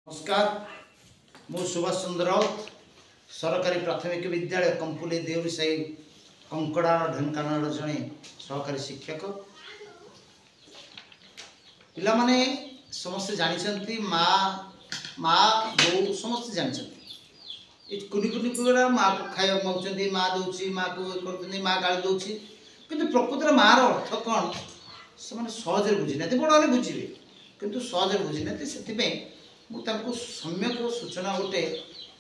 नमस्कार मु सुभाष चंद्र राउत सरकारी प्राथमिक विद्यालय कंपुली देवसाई कंकड़ा ढेंकानाल जड़े सहकारी शिक्षक पिला माने समस्त जानते माँ माँ बो समस्त जानते कुनी कुनी पुरा माँ को खाया मांगुंट माँ दौर माँ को कर माँ गाड़ी दौर कि प्रकृत माँ अर्थ कौन से सहज बुझी ना बड़े बुझे किंतु सहज बुझी ना से मुझे सम्यक सूचना गोटे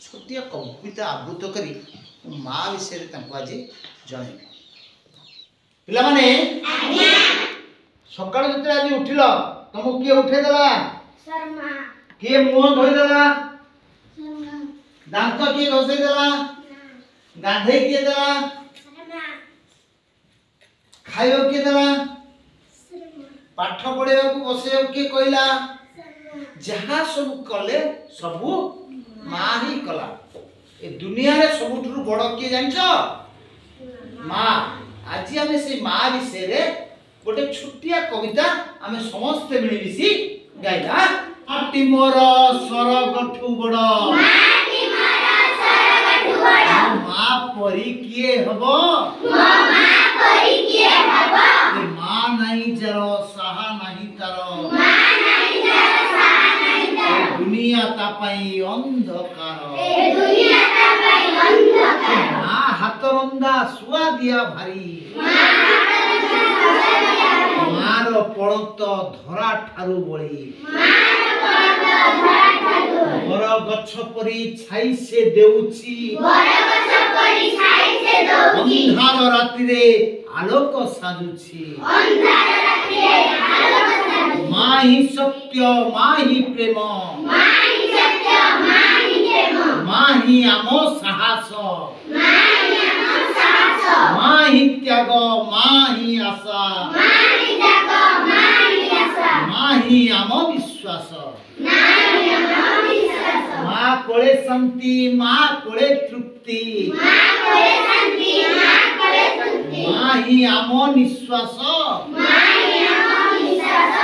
छोटिया कविता आवृत करी माँ विषय आज जन पिला माने सकाळ जते आज उठिल तुमको किए उठे देला किए मुंह धोई देला दांत किए घसई देला गाधे किए देला खाइयो किए देला पाठ पढ़ाया बसैया किए कहला जहाँ सब कले सबू माँ ही कला ए दुनिया रे सबुठु बड़ किए जान माँ आज आम से माँ विषय रे गोटे छोटिया कविता आम समस्ते मिलमिशी गाइला माटी मोर सरगठु बड़ माँ परी किए हबो माँ नहीं जरो साहा नहीं तारो दुनिया तापाई अंधकार माँ हाथ रंधा सुआ दिया भारी मार पड़त धरा ठारू बड़ी बर गछ परी छाई से देउची अंधार राति रे आलोक साजुची माँ ही सत्य माँ ही प्रेम माँ ही आमो साहस माँ ही त्याग माँ ही आशा माँ ही आमो विश्वास माँ कोले शांति माँ कोले तृप्ति माँ ही आमो निश्वास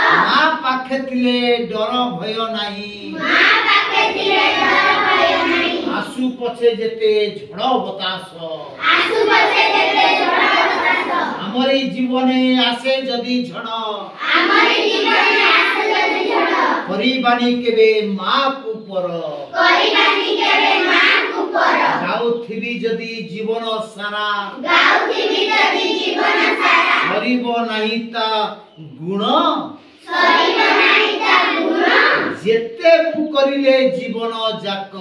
माँ पाखे थिले डर भय नाही आसु पछे जेते झड़ बतास हमरी जीवने आसे जदी झड़ परिबानी केबे माँ को पर गाउथिबी जदी जीवन सारा सरीब नाही ता गुण जेते मु करिले जीवन जाक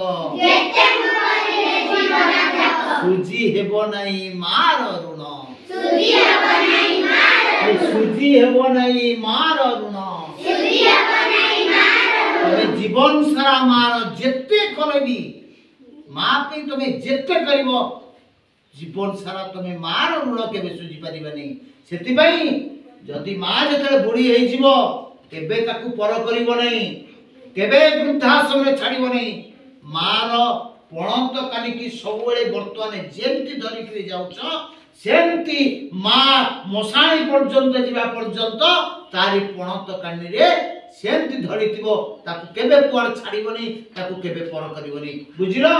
सुजी हेबो नाही मार ऋण सुजी हेबो नाही मार ऋण जीवन सारा मार जेते करबी माँ पे तुमे जेते करिवो जीवन सारा तुमे मार ऋण केबे सुजी परिबानी सेति पई जदि माँ जते बुढ़ी होई जीवो केबे ताकू पर करिवो नहीं केबे वृद्धाश्रम रे छाड़िवो नहीं मार पणत कानिकी सबुले वर्तमान जेमती धरिकरी जाउछ सेमती माँ मशाणी पर्यंत जीवा पर्यंत तारी पणत कानी रे सेमती धरिथिबो ताकू केबे पुआर छाड़िवो नहीं ताकू केबे पर करिवो नहीं बुझिलो।